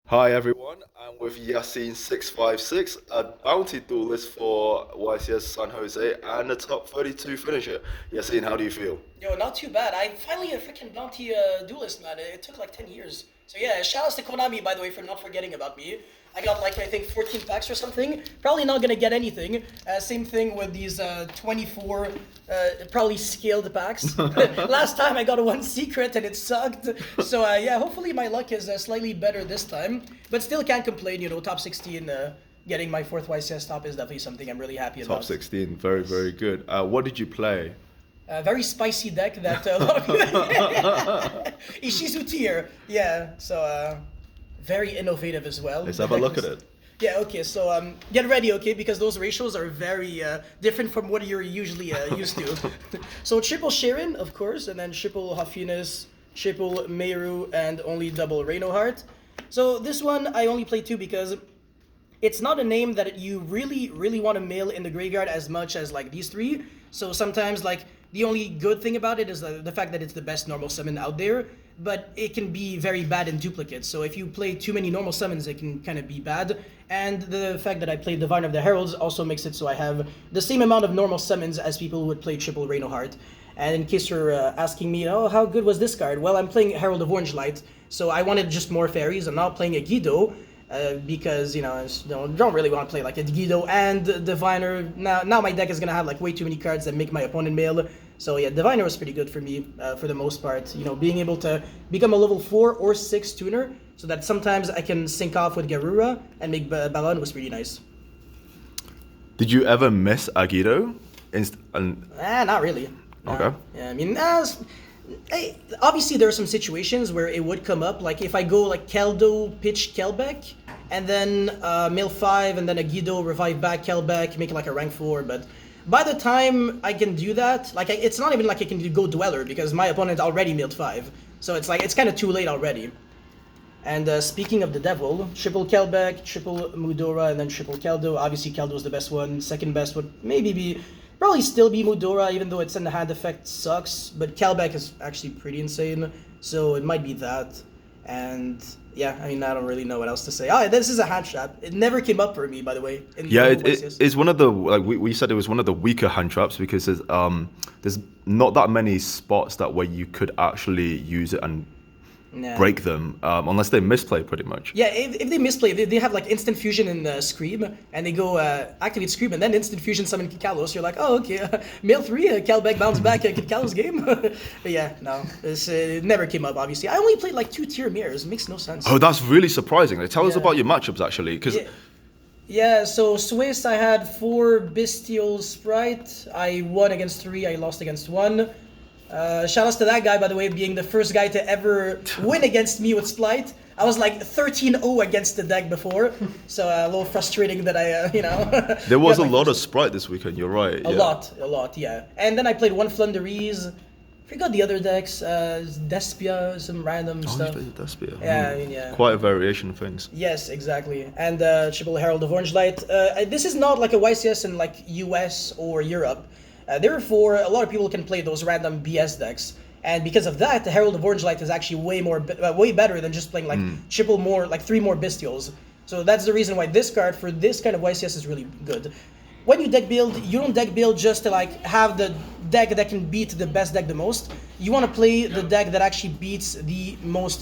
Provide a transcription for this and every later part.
Hi everyone, I'm with Yassine 656, a bounty duelist for YCS San Jose and a top 32 finisher. Yassine, how do you feel? Yo, not too bad. I finally a freaking bounty duelist, man. It took like 10 years. So yeah, shout outs to Konami, by the way, for not forgetting about me. I got like, I think 14 packs or something. Probably not gonna get anything. Same thing with these 24 probably scaled packs. Last time I got one secret and it sucked. So yeah, hopefully my luck is slightly better this time. But still can't complain, top 16. Getting my fourth YCS top is definitely something I'm really happy Top about. 16, very, very good. What did you play? A very spicy deck that a lot of people. Ishizu tier, yeah. So very innovative as well. Let's have a look at it. Yeah. Okay. So get ready, okay, because those ratios are very different from what you're usually used to. So triple Sharon, of course, and then triple Hafinas, triple Meru, and only double Reinhardt. So this one I only play two because it's not a name that you really want to mill in the graveyard as much as like these three. So sometimes like the only good thing about it is the fact that it's the best normal summon out there, but it can be very bad in duplicates. So if you play too many normal summons, it can kind of be bad. And the fact that I played Divine of the Heralds also makes it so I have the same amount of normal summons as people who would play triple Reinhardt. And in case you're asking me, oh, how good was this card? Well, I'm playing Herald of Orange Light, so I wanted just more fairies. I'm not playing a Guido, because I don't really want to play like a Guido and Diviner. Now my deck is gonna have like way too many cards that make my opponent mail. So yeah, Diviner was pretty good for me for the most part. Being able to become a level 4 or 6 tuner, so that sometimes I can sync off with Garura and make Baron was pretty nice. Did you ever miss Agido? Not really. No. Okay. Yeah, I mean, obviously there are some situations where it would come up, like if I go like Keldo, pitch Kelbeck, and then mill 5, and then a Guido, revive back Kelbeck, make it like a rank 4, but by the time I can do that, like it's not even like I can go Dweller, because my opponent already milled 5, so it's like, it's kind of too late already. And speaking of the devil, triple Kelbeck, triple Mudora, and then triple Keldo. Obviously Keldo's the best one, second best would probably still be Mudora, even though its in the hand effect sucks, but Kelbeck is actually pretty insane, so it might be that. And yeah, I mean, I don't really know what else to say. Oh, this is a hand trap. It never came up for me, by the way. Yeah, it's one of the, like we said, it was one of the weaker hand traps because there's not that many spots that where you could actually use it and break them, unless they misplay pretty much. Yeah, if they misplay, they have like instant fusion in Scream, and they go activate Scream, and then instant fusion summon Kikalos. You're like, oh, okay, mail 3, Calbeck bounce back Kikalos game. But yeah, no, it never came up, obviously. I only played like 2 tier mirrors, it makes no sense. Oh, that's really surprising. Tell us about your matchups, actually, because... Yeah, so Swiss, I had 4 Bestial Sprite. I won against 3, I lost against 1. Shout outs to that guy, by the way, being the first guy to ever win against me with Splight. I was like 13-0 against the deck before, so a little frustrating that I, There was a lot of Sprite this weekend, you're right. A lot, yeah. And then I played 1 Flunderies. Forgot the other decks, Despia, some random stuff. You played Despia. Yeah, I mean, yeah. Quite a variation of things. Yes, exactly. And triple Herald of Orange Light. This is not like a YCS in like US or Europe. Therefore, a lot of people can play those random BS decks, and because of that, the Herald of Orange Light is actually way better than just playing like triple more, like 3 more Bestials. So that's the reason why this card for this kind of YCS is really good. When you deck build, you don't deck build just to like have the deck that can beat the best deck the most. You want to play the deck that actually beats the most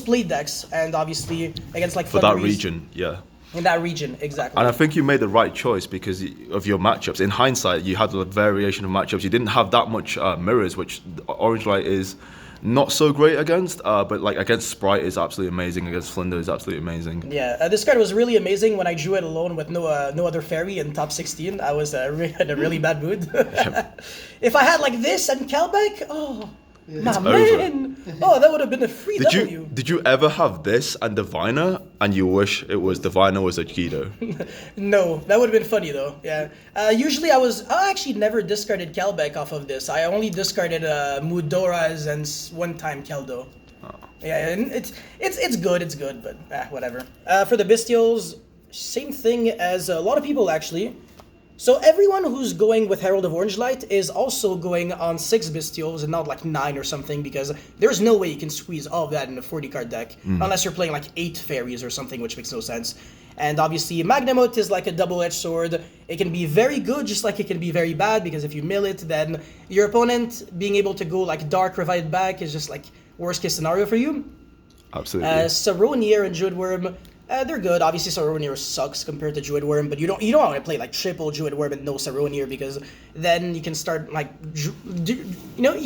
played decks, and obviously against like for that region, yeah. In that region, exactly. And I think you made the right choice because of your matchups. In hindsight, you had a variation of matchups. You didn't have that much mirrors, which Orange Light is not so great against. But like against Sprite is absolutely amazing. Against Flinder is absolutely amazing. Yeah, this card was really amazing when I drew it alone with no other fairy in top 16. I was in a really bad mood. If I had like this and Calbeck, oh. My man! Oh, that would have been a free W. Did you ever have this and Diviner, and you wish it was Diviner was a Guido? No, that would have been funny though. Yeah. Usually I actually never discarded Calbeck off of this. I only discarded Mudoras and one time Keldo. Oh. Yeah, and it's good, but whatever. For the Bestials, same thing as a lot of people actually. So everyone who's going with Herald of Orange Light is also going on 6 Bestials and not like 9 or something, because there's no way you can squeeze all of that in a 40 card deck unless you're playing like 8 fairies or something, which makes no sense. And obviously Magnamut is like a double-edged sword. It can be very good just like it can be very bad, because if you mill it, then your opponent being able to go like Dark Revive back is just like worst case scenario for you. Absolutely. Saronir and Druidworm, they're good. Obviously, Saronir sucks compared to Druidworm, but you don't want to play like triple Druidworm and no Saronir, because then you can start like you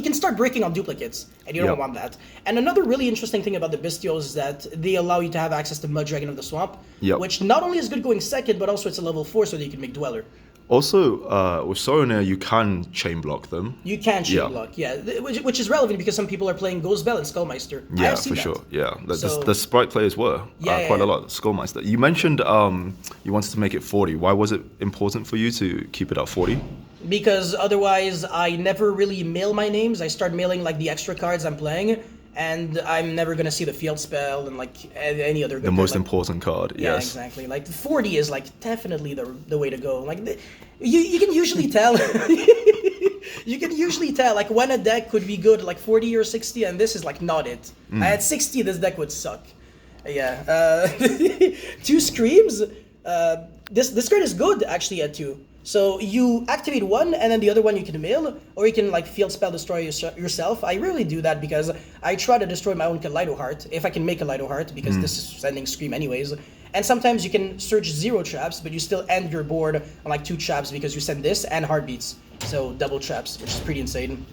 can start breaking on duplicates, and you don't want that. And another really interesting thing about the Bestials is that they allow you to have access to Mud Dragon of the Swamp, which not only is good going second, but also it's a level 4, so that you can make Dweller. Also, with Saronir, you can chain block them. You can chain block, which is relevant because some people are playing Ghostbell and Skullmeister. Yeah, for sure. Yeah, the Sprite players were quite a lot. Skullmeister. You mentioned you wanted to make it 40. Why was it important for you to keep it at 40? Because otherwise, I never really mail my names. I start mailing like the extra cards I'm playing, and I'm never gonna see the field spell and like any other. The most important card. Yeah, yes. Exactly. Like 40 is like definitely the way to go. Like you can usually tell. You can usually tell like when a deck could be good, like 40 or 60, and this is like not it. At 60, this deck would suck. Yeah. 2 Screams. This card is good actually at 2. So you activate one, and then the other one you can mail, or you can like field spell destroy yourself. I rarely do that because I try to destroy my own Kaleido Heart, if I can make a Kaleido Heart, because this is sending Scream anyways. And sometimes you can search 0 traps, but you still end your board on like 2 traps because you send this and Heartbeats. So double traps, which is pretty insane.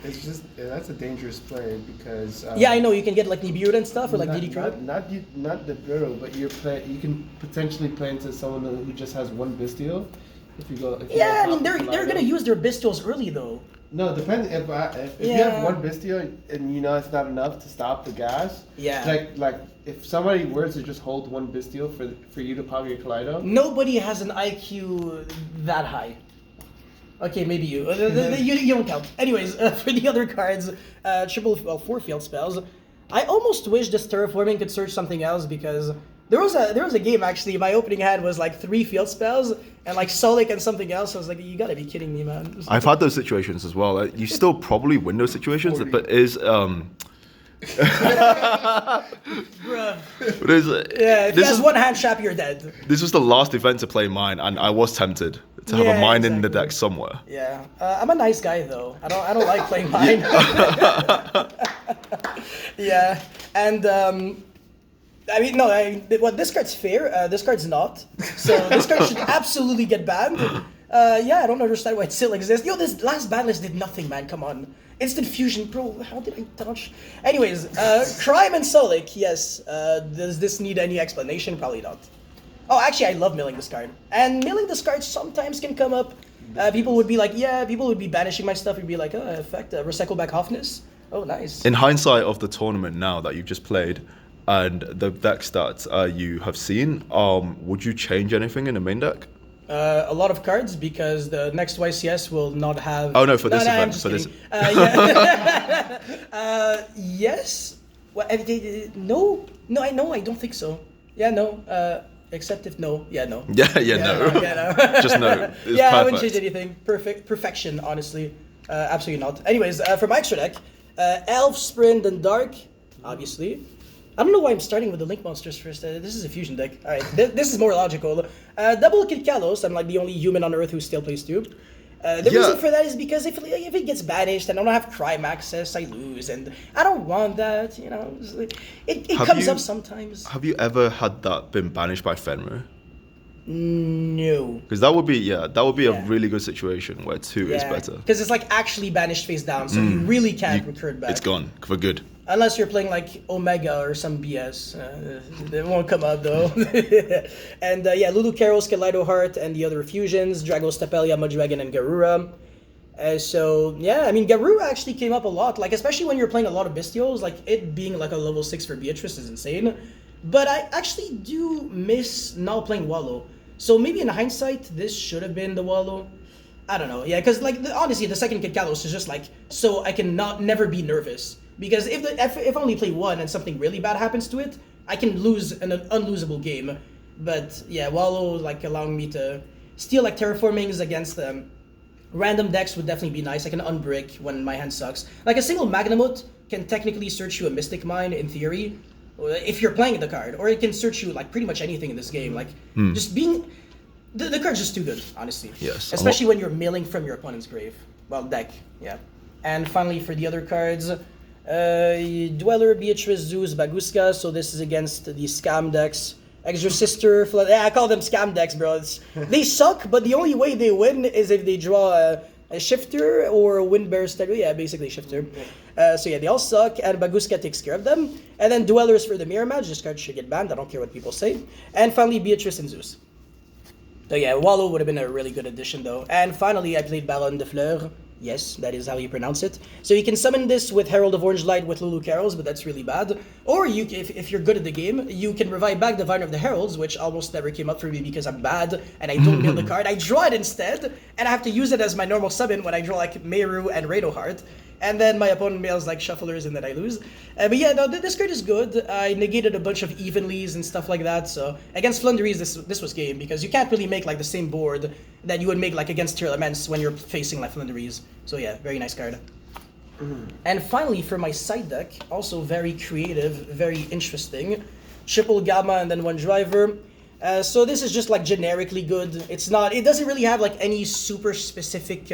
It's just that's a dangerous play because yeah, I know you can get like Nibiru and stuff or like DD Crowd. Not the Nibiru, but you can potentially play into someone who just has 1 Bestial. If you go, I mean they're gonna use their Bestials early though. No, depending if you have 1 Bestial and you know it's not enough to stop the gas. Yeah. Like if somebody were to just hold 1 Bestial for you to pop your Kaleido. Nobody has an IQ that high. Okay, maybe you. You don't count. Anyways, for the other cards, 4 field spells. I almost wish this Terraforming could search something else, because there was a game actually. My opening hand was like 3 field spells and like Solic and something else. I was like, you gotta be kidding me, man. I've had those situations as well. You still probably win those situations, but is Bruh. But if he has 1 hand trap, you're dead. This was the last event to play mine, and I was tempted to have a mine in the deck somewhere. Yeah, I'm a nice guy though. I don't like playing mine. Yeah, and I mean this card's fair. This card's not. So this card should absolutely get banned. Yeah, I don't understand why it still exists. Yo, this last ban list did nothing, man. Come on. Instant fusion, bro. How did I touch? Anyways, Crime and Solic. Yes. Does this need any explanation? Probably not. Oh, actually, I love milling this card. And milling this card sometimes can come up. People would be like, people would be banishing my stuff. You'd be like, effect, recycle back Hoffness. Oh, nice. In hindsight of the tournament now that you've just played, and the deck stats you have seen, would you change anything in the main deck? A lot of cards, because the next YCS will not have. Oh no, for this event. For this. Yes. Well, no. I don't think so. Yeah, no. Except if no. Yeah, no. No. Just no. It's I wouldn't change anything. Perfection, honestly. Absolutely not. Anyways, for my extra deck, Elf, Sprint, and Dark, obviously. I don't know why I'm starting with the Link Monsters first. This is a fusion deck. Alright, this is more logical. Double Kid Kalos, I'm like the only human on Earth who still plays Tube. The reason for that is because if it gets banished and I don't have crime access, I lose, and I don't want that, you know. It comes up sometimes. Have you ever had that been banished by Fenrir? No. Because that would be a really good situation where 2 is better. Because it's like actually banished face down, so you really can't recur back. It's gone for good. Unless you're playing like Omega or some BS. They won't come up though. And Lulu Karos, Kaleido Heart, and the other fusions, Dragos, Tapelia, Muddragon, and Garura. I mean, Garura actually came up a lot, like especially when you're playing a lot of Bestials, like it being like a level 6 for Beatrice is insane. But I actually do miss now playing Wallow. So maybe in hindsight, this should have been the Wallow. I don't know, because like honestly, the second Kid Kalos is just like, so I can never be nervous. Because if I only play 1 and something really bad happens to it, I can lose an unlosable game. But yeah, Wallow like allowing me to still like terraformings against random decks would definitely be nice. I can unbrick when my hand sucks. Like a single Magnamut can technically search you a Mystic Mine in theory, if you're playing the card, or it can search you like pretty much anything in this game. Like just being the card's just too good, honestly. Yes. Especially when you're milling from your opponent's grave. Well, deck, yeah. And finally for the other cards, Dweller, Beatrice, Zeus, Baguska. So this is against the scam decks. Exorcister, I call them scam decks, bro. They suck, but the only way they win is if they draw a shifter or a Windbear Stagger. Yeah, basically shifter. So yeah, they all suck, and Baguska takes care of them. And then Dwellers for the mirror match. This card should get banned. I don't care what people say. And finally, Beatrice and Zeus. So yeah, Wallow would have been a really good addition though. And finally, I played Baron de Fleur. Yes, that is how you pronounce it. So you can summon this with Herald of Orange Light with Lulu Carols, but that's really bad. Or you, if you're good at the game, you can revive back Diviner of the Heralds, which almost never came up for me because I'm bad and I don't build the card. I draw it instead, and I have to use it as my normal summon when I draw like Meru and Radoheart. And then my opponent mails like Shufflers and then I lose. But yeah, no, this card is good. I negated a bunch of Evenlies and stuff like that. So against Flunderies, this was game because you can't really make like the same board that you would make like against Tearlaments when you're facing like Flunderies. So yeah, very nice card. And finally for my side deck, also very creative, very interesting. Triple Gamma and then one Driver. So this is just like generically good. It doesn't really have like any super specific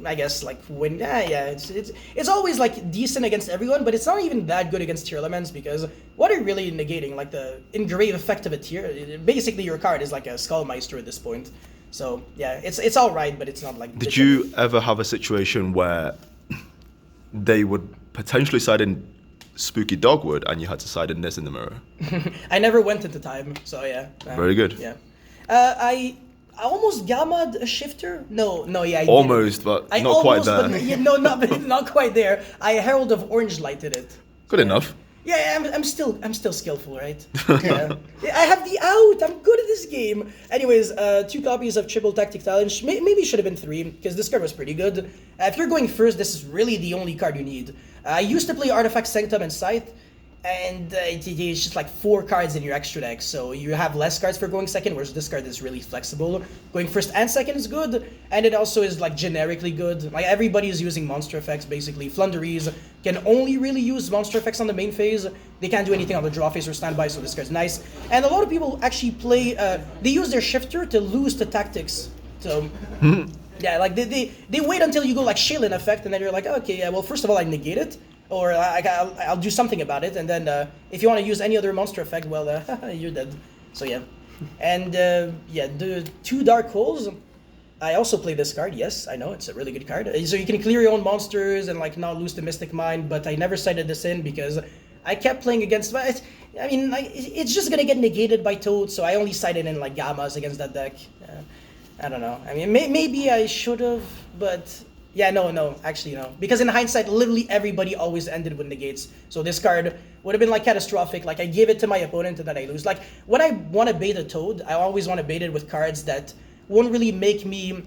I guess like win. It's always like decent against everyone, but it's not even that good against Tearlaments because what are really negating like the engrave effect of a tier? Basically, your card is like a Skullmeister at this point. So yeah, it's all right, but it's not like. Did you ever have a situation where they would potentially side in Spooky Dogwood and you had to side in this in the mirror? I never went into time, so yeah. Very good. Yeah, I almost gammaed a shifter. No, yeah. Almost, but not quite there. Not quite there. I Herald of Orange Lighted it. Good enough. Yeah, I'm still skillful, right? Yeah. I have the out. I'm good at this game. Anyways, 2 copies of Triple Tactic Challenge. Maybe should have been 3 because this card was pretty good. If you're going first, this is really the only card you need. I used to play Artifact Sanctum and Scythe, and it's just like 4 cards in your extra deck, so you have less cards for going second, whereas this card is really flexible. Going first and second is good, and it also is like generically good. Like everybody is using monster effects basically. Flunderies can only really use monster effects on the main phase. They can't do anything on the draw phase or standby, so this card's nice. And a lot of people actually play, they use their shifter to lose to tactics. So yeah, like they wait until you go like Shaylin effect, and then you're like, okay, yeah, well first of all I negate it. Or I'll do something about it, and then if you want to use any other monster effect, well, you're dead. So yeah, and yeah, the 2 Dark Holes. I also play this card. Yes, I know it's a really good card. So you can clear your own monsters and like not lose the Mystic Mine. But I never cited this in because I kept playing against. I mean, it's just gonna get negated by Toad, so I only cited in like Gammas against that deck. I don't know. I mean, maybe I should have, but. Yeah, no, actually no. Because in hindsight, literally everybody always ended with negates. So this card would have been like catastrophic. Like I gave it to my opponent and then I lose. Like when I want to bait a Toad, I always want to bait it with cards that won't really make me...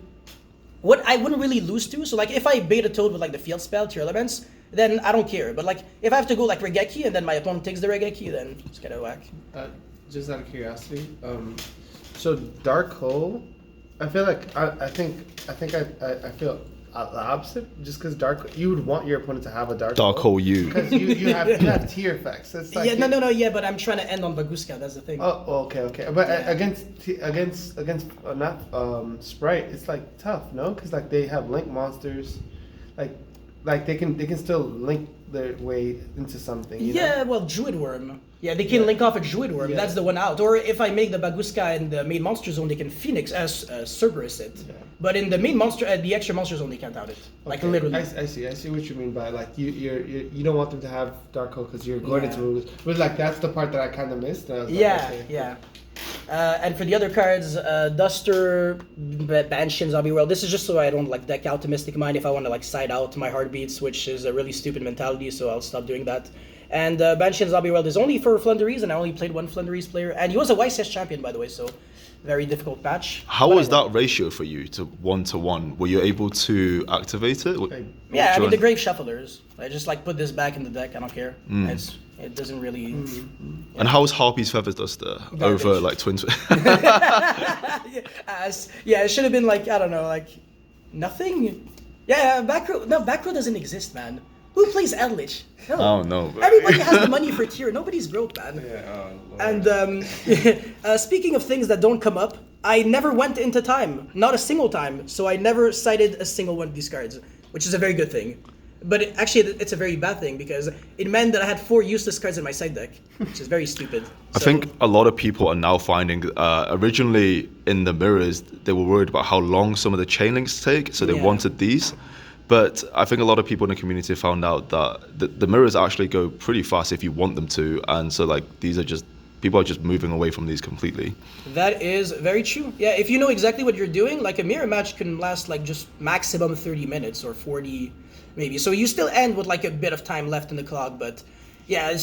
What I wouldn't really lose to. So like if I bait a Toad with like the field spell, Tearlaments, then I don't care. But like if I have to go like Regeki and then my opponent takes the Regeki, then it's kind of whack. Just out of curiosity, so Dark Hole, I feel like I feel the opposite, just because you would want your opponent to have a dark hole you because you have tier effects. It's like yeah, but I'm trying to end on Baguska. That's the thing. Oh, okay. But against not Sprite, it's like tough, no? Because like they have link monsters, like they can still link their way into something. You know? Well, Druid Worm. Yeah, they can link off a Druid Worm. Yeah. That's the one out. Or if I make the Baguska in the main monster zone, they can Phoenix as Cerberus it. Yeah. But in the main monster, the extra monster zone, they can't out it. Like literally. I see what you mean by like you don't want them to have Dark Hole because you're going into lose. But like that's the part that I kind of missed. Yeah. And for the other cards, Duster, Banshee, and Zombie World. This is just so I don't like deck out to Mystic Mine if I want to like side out my Heartbeats, which is a really stupid mentality. So I'll stop doing that. And Banshee and Zombie World is only for Flunderies, and I only played 1 Flunderies player. And he was a YCS champion, by the way, so very difficult patch. How was that ratio for you to 1-to-1? Were you able to activate it? Yeah, I mean the Grave Shufflers. I just like put this back in the deck. I don't care. It's It doesn't really. And how's Harpy's Feather Duster Garbage. over like Twin? Yeah, it should have been like, I don't know, like nothing. Yeah, back row. No, back row doesn't exist, man. Who plays Eldritch? No. Oh no. Everybody has the money for tier. Nobody's broke, man. Yeah, Lord. And speaking of things that don't come up, I never went into time, not a single time. So I never cited a single one of these cards, which is a very good thing. But it's a very bad thing because it meant that I had 4 useless cards in my side deck, which is very stupid. I think a lot of people are now finding, originally in the mirrors, they were worried about how long some of the chain links take, so they Yeah. wanted these. But I think a lot of people in the community found out that the mirrors actually go pretty fast if you want them to, and so like these are just, people are just moving away from these completely. That is very true. Yeah, if you know exactly what you're doing, like a mirror match can last like just maximum 30 minutes or 40 maybe. So you still end with like a bit of time left in the clock, but yeah,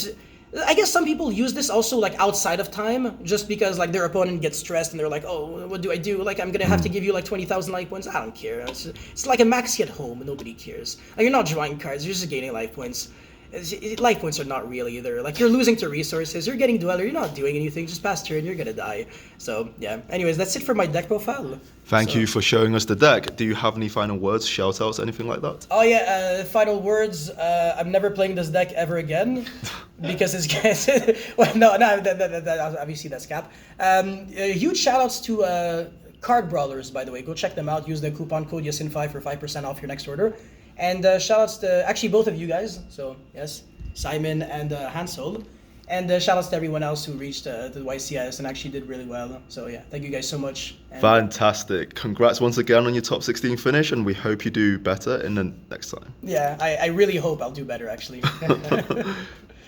I guess some people use this also like outside of time just because like their opponent gets stressed and they're like, oh, what do I do? Like I'm gonna have to give you like 20,000 life points. I don't care. It's like a maxi at home. Nobody cares. Like you're not drawing cards. You're just gaining life points. Life points are not real either. Like you're losing to resources. You're getting dweller. You're not doing anything. Just pass turn. You're gonna die. So yeah. Anyways, that's it for my deck profile. Thank you for showing us the deck. Do you have any final words, shout outs, anything like that? Oh yeah, final words. I'm never playing this deck ever again because it's well, no, that, obviously that's cap. Huge shout outs to Card Brawlers, by the way. Go check them out. Use the coupon code YASIN5 for 5% off your next order. And shout outs to actually both of you guys. So yes, Simon and Hansel. And shout outs to everyone else who reached the YCS and actually did really well. So yeah, thank you guys so much. And, Fantastic. Congrats once again on your top 16 finish, and we hope you do better in the next time. yeah, I really hope I'll do better actually.